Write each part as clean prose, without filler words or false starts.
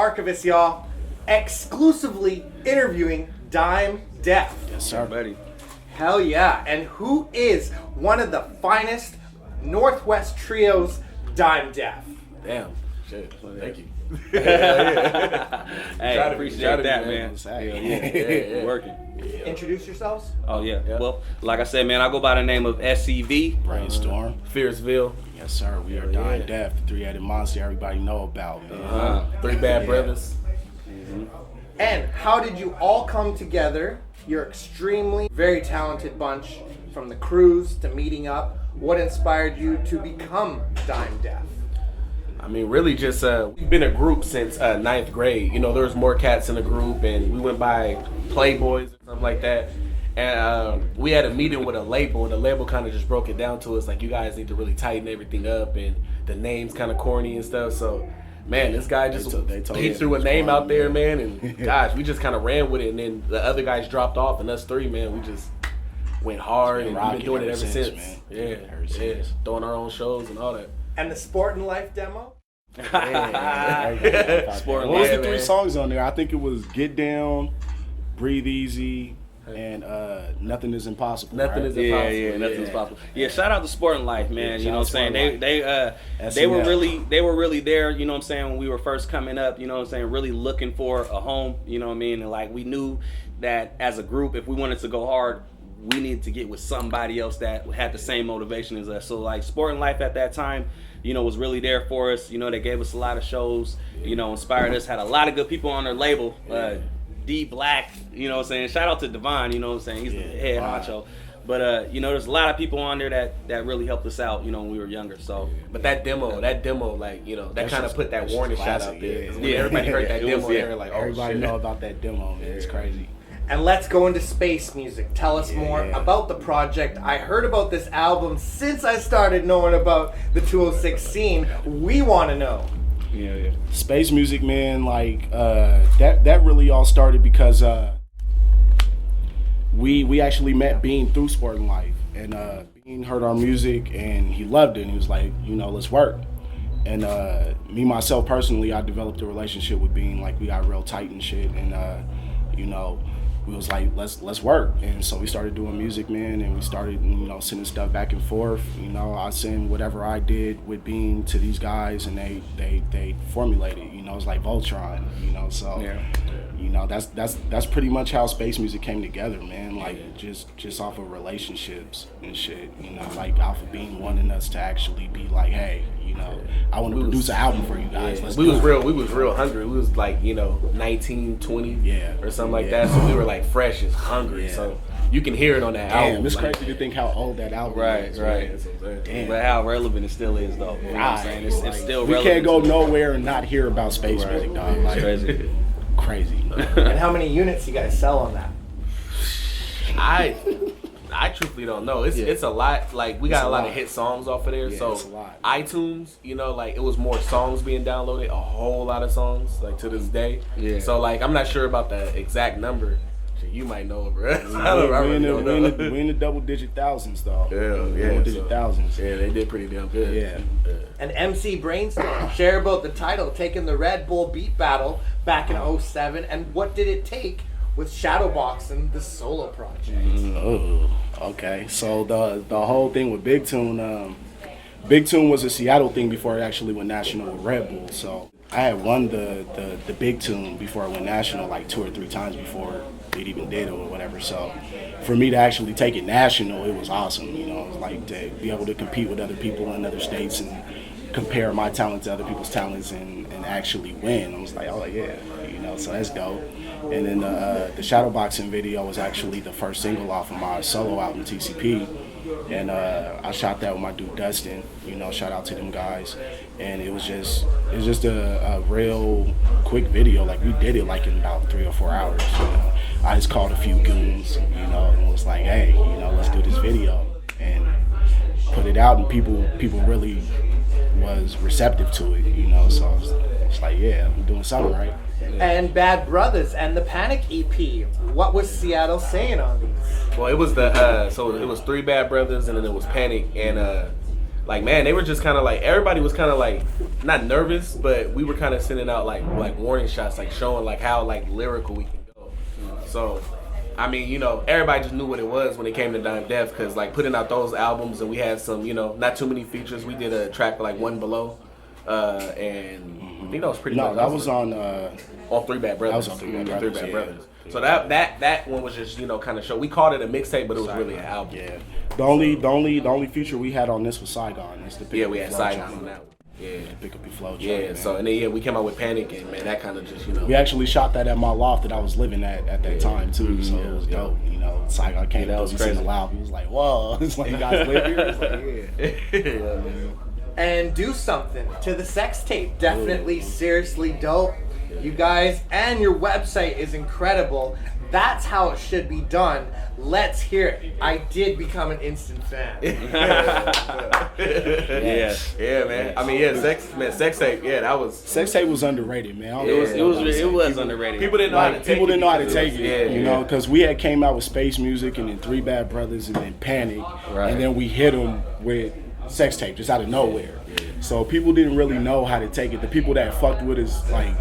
archivist, y'all. Exclusively interviewing Dyme Def. Yes, sir, buddy. Hell yeah. And who is one of the finest Northwest trios, Dyme Def? Damn. Shit. Thank you. Hey, appreciate that, man. Yeah. Working. Introduce yourselves. Oh, yeah. Well, like I said, man, I go by the name of SCV. Brainstorm. Fierceville. Yes, sir. We are Dyme Def, the three-headed monster everybody know about, man. Three Bad Brothers. And how did you all come together? You're extremely, very talented bunch, from the cruise to meeting up. What inspired you to become Dyme Def? I mean, really just, we've been a group since 9th grade. You know, there was more cats in the group, and we went by Playboys and stuff like that. And we had a meeting with a label, and the label kind of just broke it down to us, like, you guys need to really tighten everything up, and the name's kind of corny and stuff. So, man, this guy just, he threw a name out there, man, and gosh, we just kind of ran with it. And then the other guys dropped off, and us three, man, we just went hard, and we've been doing it ever since. Man. Yeah, throwing our own shows and all that. And the Sport and Life demo? What was the three songs on there? I think it was Get Down, Breathe Easy, and Nothing Is Impossible. Nothing is impossible. Yeah, nothing's possible. Yeah, shout out to Sport and Life, man. You know what I'm saying? They were really there, you know what I'm saying, when we were first coming up, you know what I'm saying, really looking for a home, you know what I mean? And like we knew that as a group, if we wanted to go hard, we needed to get with somebody else that had the same motivation as us. So like Sport and Life at that time, you know, was really there for us. You know, they gave us a lot of shows, you know, inspired us, had a lot of good people on their label. D Black, you know what I'm saying? Shout out to Devon, you know what I'm saying? He's the head honcho. But, you know, there's a lot of people on there that really helped us out, you know, when we were younger. So, but that demo, like, you know, that kind of put that warning shot out there. Yeah. Everybody heard that demo, they were like, oh, everybody shit. know about that demo, man. It's crazy. And let's go into space music. Tell us more about the project. I heard about this album since I started knowing about the 206 scene. We want to know. Yeah. Space music, man, like that really all started because we actually met Bean through Sport and Life, and Bean heard our music and he loved it, and he was like, you know, let's work. And me myself personally, I developed a relationship with Bean, like we got real tight and shit, and you know, we was like, let's work. And so we started doing music, man, and we started, you know, sending stuff back and forth. You know, I send whatever I did with Bean to these guys, and they formulated. You know, it's like Voltron. You know, so you know, that's pretty much how space music came together, man. Like just off of relationships and shit. You know, like Alpha Bean wanting us to actually be like, hey, you know, I want to produce an album for you guys. We was real hungry. We was like, you know, 19, 20 or something like that. So we were like fresh and hungry. So you can hear it on that album. It's crazy to think how old that album is. Right. But how relevant it still is, though. You know what I'm saying? It's still relevant. We can't go nowhere and not hear about space music, dog. Like, crazy. Crazy. And how many units you guys sell on that? I truthfully don't know. It's a lot. Like we got a lot of hit songs off of there. Yeah, so it's a lot. iTunes, you know, like it was more songs being downloaded, a whole lot of songs, like to this day. Yeah. So like I'm not sure about the exact number. You might know, bro. We in the double-digit thousands, though. Yeah. Double-digit thousands. Yeah, they did pretty damn good. Yeah. And MC Brainstorm, share about the title, taking the Red Bull Beat Battle back in 07, and what did it take with Shadowboxing, the solo project? Oh, okay. So the whole thing with Big Tune was a Seattle thing before it actually went national with Red Bull. So I had won the Big Tune before it went national like 2 or 3 times before it even did or whatever. So for me to actually take it national, it was awesome. You know, it was like to be able to compete with other people in other states and compare my talent to other people's talents and actually win. I was like, oh yeah, you know, so that's dope. And then the Shadowboxing video was actually the first single off of my solo album, TCP. And I shot that with my dude Dustin, you know, shout out to them guys. And it was just a real quick video. Like we did it like in about 3 or 4 hours, you know. I just called a few goons, you know, and was like, hey, you know, let's do this video and put it out, and people really was receptive to it, you know. So it's like, yeah, I'm doing something right. And Bad Brothers and the Panic EP. What was Seattle saying on these? Well, it was so it was 3 Bad Brothers, and then it was Panic, and like, man, they were just kind of like, everybody was kind of like, not nervous, but we were kind of sending out like warning shots, like showing like how like lyrical we can go. So, I mean, you know, everybody just knew what it was when it came to Dyme Def, because like putting out those albums, and we had some, you know, not too many features. We did a track like One Below, and I think that was pretty. No, that was on 3 Bad Brothers. That was on 3 Bad Three Brothers, Bad yeah. Brothers. So that one was just, you know, kind of show. We called it a mixtape, but it was really an album. Yeah. The only feature we had on this was Saigon. That's the Yeah, we had Saigon on that one. Yeah. Pick up your flow. Yeah, man. so and then we came out with Panic, and man, that kind of just, you know. We actually shot that at my loft that I was living at that time too. So it was dope. You know, Saigon came that was through, crazy. seen the loud. He was like, "Whoa!" It's like, you guys live here. It's like, yeah. Yeah, man. And Do Something to the sex tape. Definitely seriously dope. You guys, and your website is incredible. That's how it should be done. Let's hear it. I did become an instant fan. Yes. Yeah, man. I mean, yeah, sex tape. Yeah, that was. Sex tape was underrated, man. I don't know It what was to say. underrated. People didn't know how to Like, take people it. didn't know how to because take was- it, Yeah, you know, because we had came out with Space Music and then 3 Bad Brothers and then Panic, Right. and then we hit them with sex tape just out of nowhere. So people didn't really know how to take it. The people that fucked with us, like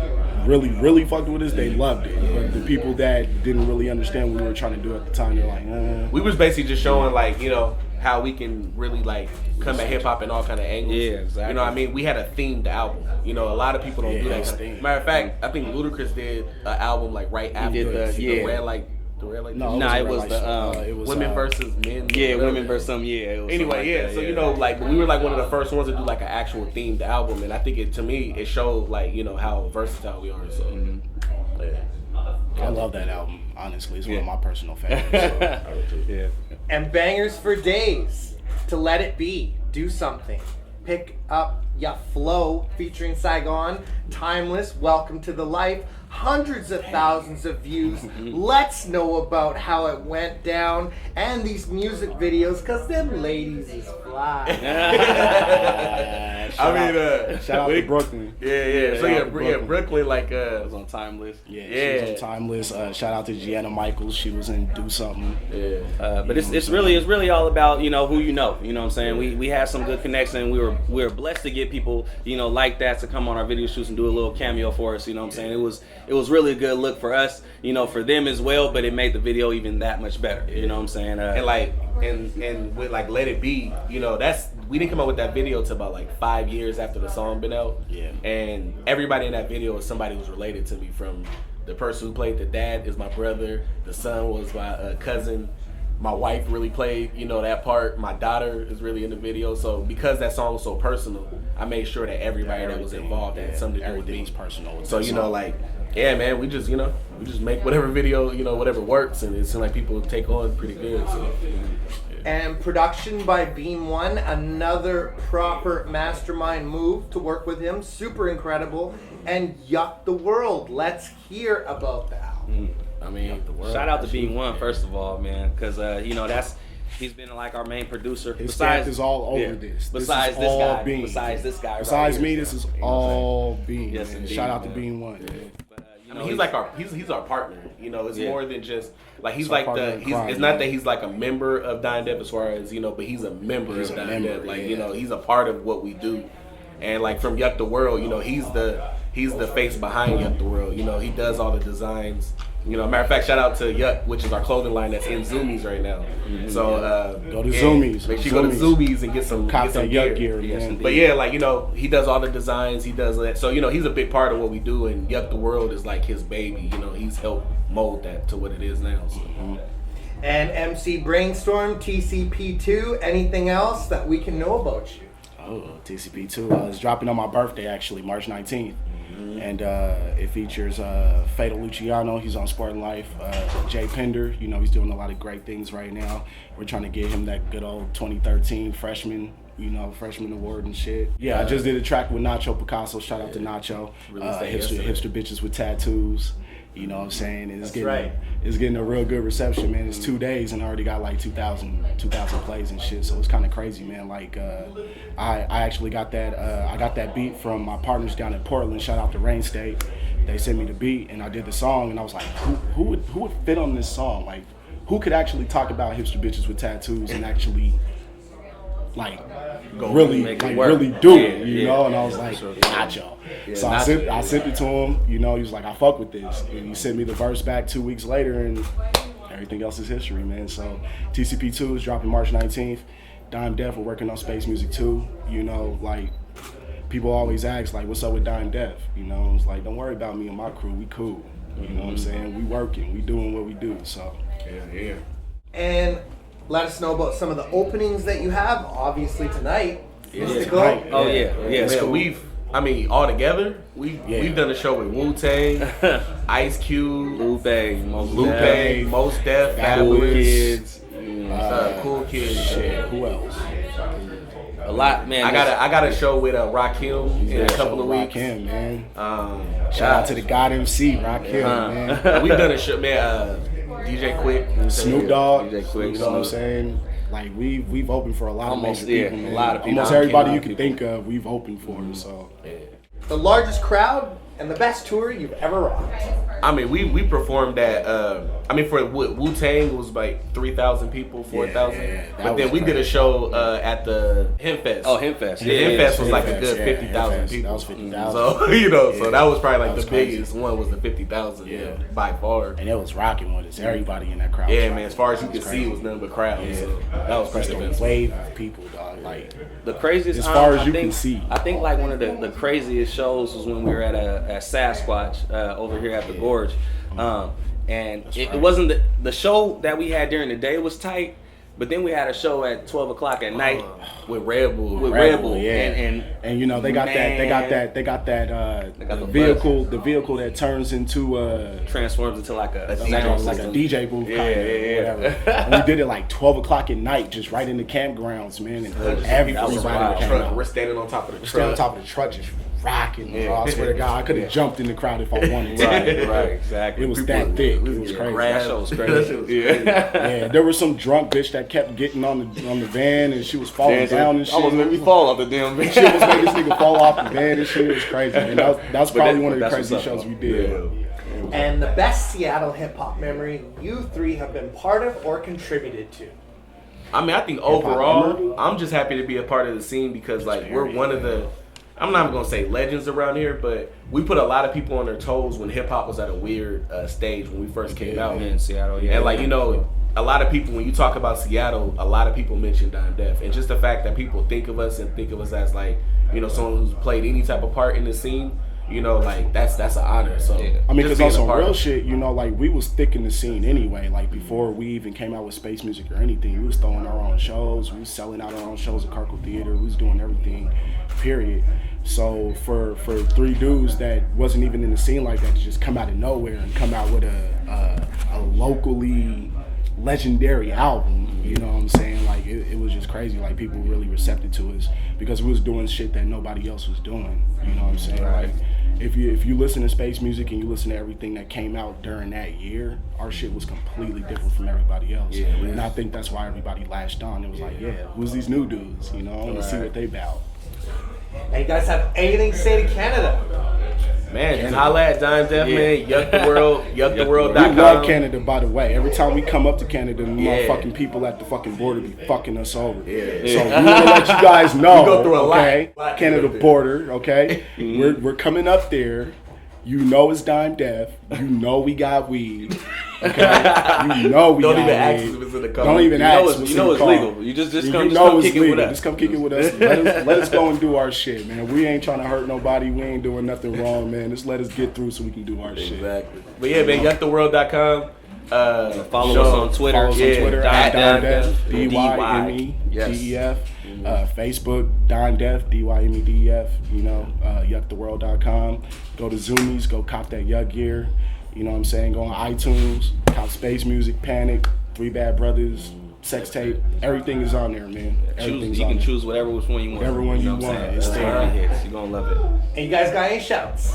really fucked with us, they loved it. But the people that didn't really understand what we were trying to do at the time, they're like, We was basically just showing, like, you know, how we can really like come at hip hop in all kind of angles. Yeah, exactly. You know what I mean? We had a themed album. You know, a lot of people don't do Yeah, that. it's Kind themed. of. Matter of fact, I think Ludacris did an album like right after did the- the yeah. Red Light. The Red Light. no, Nah, it wasn't was Red Light the, Shit. It was Women versus men. Yeah, whatever. women versus some. Yeah. It was Anyway, something yeah. like that, So you know, like we were like one of the first ones to do like an actual themed album, and I think it, to me, it showed like, you know, how versatile we are. So I love that album. Honestly, it's one of Yeah. my personal favorites. So. yeah. And bangers for days. To Let It Be. Do Something. Pick Up Ya Flow featuring Saigon. Timeless. Welcome to the Life. Hundreds of thousands of views. Let's know about how it went down and these music videos, because them ladies is fly. Shout out to we- Brooklyn. Yeah. So shout yeah, out to Brooklyn. Brooklyn, like It was on Timeless. Yeah, Yeah. she was on Timeless. Shout out to Gianna Michaels. She was in Do Something. But it's really all about, you know, who you know. You know what I'm saying? We had some good connection. We were blessed to get people, you know, like that to come on our video shoots and do a little cameo for us. You know what I'm saying? It was really a good look for us, you know, for them as well. But it made the video even that much better. You know what I'm saying? And like and with like Let It Be, you know, we didn't come out with that video till about like 5 years after the song been out. Yeah. And everybody in that video is somebody who's related to me. From the person who played the dad is my brother, the son was my cousin, my wife really played, you know, that part. My daughter is really in the video. So because that song was so personal, I made sure that everybody that was involved had something to do with Everything me. was personal. with So that you know, song. like, yeah, man, we just make whatever video, you know, whatever works, and it seems like people take on pretty good. So. And production by Beam One, another proper mastermind move to work with him. Super incredible. And Yuck the World. Let's hear about that. I mean, Shout out to Beam One, first of all, man, because you know he's been like our main producer. His stamp is all over this. Besides This is this all guy. Beam. Besides this guy. Besides right me, here, this so, is you know what I'm saying? all Beam. Yes, man. indeed, Shout out to man. Beam One. But, you I know, mean, he's like he's our partner. You know, it's Yeah. more than just like he's It's our like partner in crime, it's not man. that he's like a member of Dyme Def as far as, you know, but he's a member He's of a Dyme member, Def. Like, yeah. you know, he's a part of what we do. And like from Yuck the World, you know, he's the face behind Yuck the World. You know, he does all the designs. You know, matter of fact, shout out to Yuck, which is our clothing line that's in Zoomies right now. So Go to Zoomies. Make sure you go to Zoomies and get some Cop get some that Yuck gear, Yes, man. indeed. But yeah, like, you know, he does all the designs, he does that. So, you know, he's a big part of what we do, and Yuck the World is like his baby. You know, he's helped mold that to what it is now. So. And MC Brainstorm, TCP2, anything else that we can know about you? Oh, TCP2 is dropping on my birthday, actually, March 19th. And it features Fatal Luciano. He's on Sport and Life. Jay Pender, you know, he's doing a lot of great things right now. We're trying to get him that good old 2013 freshman award and shit. Yeah, I just did a track with Nacho Picasso. Shout out to Nacho. Hipster bitches with tattoos. You know what I'm saying? And it's getting a real good reception, man. It's 2 days and I already got like 2,000 plays and shit. So it's kind of crazy, man. Like I actually got that I got that beat from my partners down in Portland. Shout out to Rain State. They sent me the beat and I did the song and I was like, who would fit on this song? Like, who could actually talk about hipster bitches with tattoos and actually like Go really make it like work. really do it, Yeah, you yeah. know. And I was like, not y'all. So I sent it to him. You know, he was like, I fuck with this, and he sent me the verse back 2 weeks later, and everything else is history, man. So TCP2 is dropping March 19th. Dyme Def, we're working on Space Music 2. You know, like people always ask, like, what's up with Dyme Def? You know, it's like, don't worry about me and my crew. We cool. You know what I'm saying? We working. We doing what we do. So Yeah. And let us know about some of the openings that you have. Obviously tonight. Yeah. Go. Tonight. Oh yeah, yeah. Man, all together, we've done a show with Wu-Tang, Ice Cube, Lupe, Mos Def, Cool Fabulous, Kids, Cool Kids. shit, who else? a lot, man. I got a show with Rakim in a couple of weeks. Rakim, man. Shout Shout out to the God MC, Rakim, man. We've done a show, man. DJ Quick, Snoop Dogg, DJ Quick, you know what I'm saying? Like we've opened for a lot Almost, of major yeah, people, a man. lot of people. Almost Yeah, everybody a lot you of can people. think of, we've opened for. So The largest crowd and the best tour you've ever rocked. I mean, we performed at. I mean, for Wu-Tang it was like 3,000 people, 4,000. Yeah, that but then was we did a crazy. show at the Hempfest. Oh, Hempfest. Yeah, Hempfest was like a Hempfest, good yeah, 50,000 Hempfest, people. that was 50,000. So you know, so that was probably like That was the crazy. biggest one was the 50,000. Yeah. By far. and it was rocking with us. Everybody in that crowd. Yeah, was man. rocking. As far as you It could was see, it was nothing but crowds. Yeah. So that was Just probably a the best. wave of people, dog. Like The craziest, As far as I you think, can see. I think like one of the craziest shows was when we were at Sasquatch over here at the Gorge, and it wasn't the show that we had during the day was tight, but then we had a show at 12 o'clock at night With Red Bull. with Red Red Bull, Bull, yeah. And you know they got that Man. they got got the the vehicle that turns into transforms into like a DJ sound like a system. DJ booth Yeah, kind of yeah. whatever. And we did it like 12 o'clock at night, just right in the campgrounds, man. And everybody wild. came Truck. out. We're standing on top of the Stand on truck. top of the truck, just rocking. Yeah. Bro. I swear to God, I could have jumped in the crowd if I wanted to. Right, exactly. It was that thick. It was Yeah, crazy. That show was That crazy. shit was Yeah, there was some drunk bitch that kept getting on the van and she was falling down and shit. Almost made me fall off the damn bench. Shit was making this nigga fall off the van and shit. It was crazy. And that was probably one of the that's craziest what's up, shows we did. And the best Seattle hip hop memory you three have been part of or contributed to. I mean, I think overall, I'm just happy to be a part of the scene because, like, we're one of the, I'm not even going to say legends around here, but we put a lot of people on their toes when hip hop was at a weird stage when we first came out. in Seattle, yeah. And, like, you know, a lot of people, when you talk about Seattle, a lot of people mention Dyme Def. And just the fact that people think of us and think of us as, like, you know, someone who's played any type of part in the scene, you know, like, that's an honor. So, Yeah. I mean, just because being on a some part real of it. shit, you know, like we was thick in the scene anyway. Like before we even came out with Space Music or anything, we was throwing our own shows. We was selling out our own shows at Kirkle Theater. We was doing everything, period. So for three dudes that wasn't even in the scene like that to just come out of nowhere and come out with a locally legendary album, you know what I'm saying? Like it was just crazy. Like people were really receptive to us because we was doing shit that nobody else was doing. You know what I'm saying? Right. Like if you listen to Space Music and you listen to everything that came out during that year, our shit was completely different from everybody else. Yeah, and I think that's why everybody latched on. It was like, yeah, who's these new dudes? You know, let's see what they about. And you guys have anything to say to Canada? Man, just holla at Dyme Def, man. Yuck the world, We yucktheworld.com. love Canada, by the way. Every time we come up to Canada, the Yeah. motherfucking people at the fucking border be fucking us over. Yeah. So we want to let you guys know, We go through a lot. okay? Lot Canada to go through. border, okay? We're coming up there. You know it's Dyme Def. You know we got weed. Okay? You know we Don't got even ask weed. us if it's in the car. Don't even You ask know us it's, what's you in know the it's car. legal. You just You come know it's kick it legal. with us. Just come kick it with us. Let us go and do our shit, man. We ain't trying to hurt nobody. We ain't doing nothing wrong, man. Just let us get through so we can do our shit. Exactly. But yeah, man, yucktheworld.com. Follow us on Twitter. Follow us Yeah, on Twitter Dyme at Dyme Def, Def, DYME Facebook, Dyme Def, DYMEDEF, you know, yucktheworld.com. Go to Zoomies, go cop that Yuck gear. You know what I'm saying? Go on iTunes, cop Space Music, Panic, Three Bad Brothers, Sex Tape. Everything is on there, man. Everything's You on can there. choose whatever one you want. Whatever one you know what I'm want. saying? It's It's there. hits. You're gonna love it. And you guys got any shouts?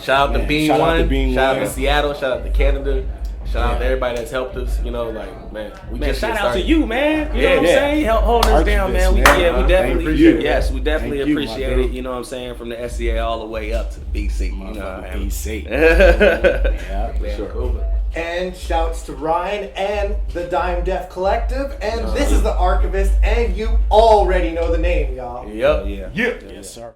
Shout out to Man, Bean shout out One. to Bean Shout out One. to Seattle. Shout out to Canada. Shout out to everybody that's helped us. You know, like, man, we Man, just shout get out to started. you, man. You Yeah, know what I'm yeah. saying? Help hold us down, man. We Archivists, man. we definitely Thank you. yes, we definitely Thank you, my appreciate dude. it. You know what I'm saying? From the SCA all the way up to the BC. You know what I mean? BC. Yeah, Yeah. for sure. Cool. And shouts to Ryan and the Dyme Deaf Collective. And this is the Archivist, and you already know the name, y'all. Yep. Yeah. Yeah. Yes, sir.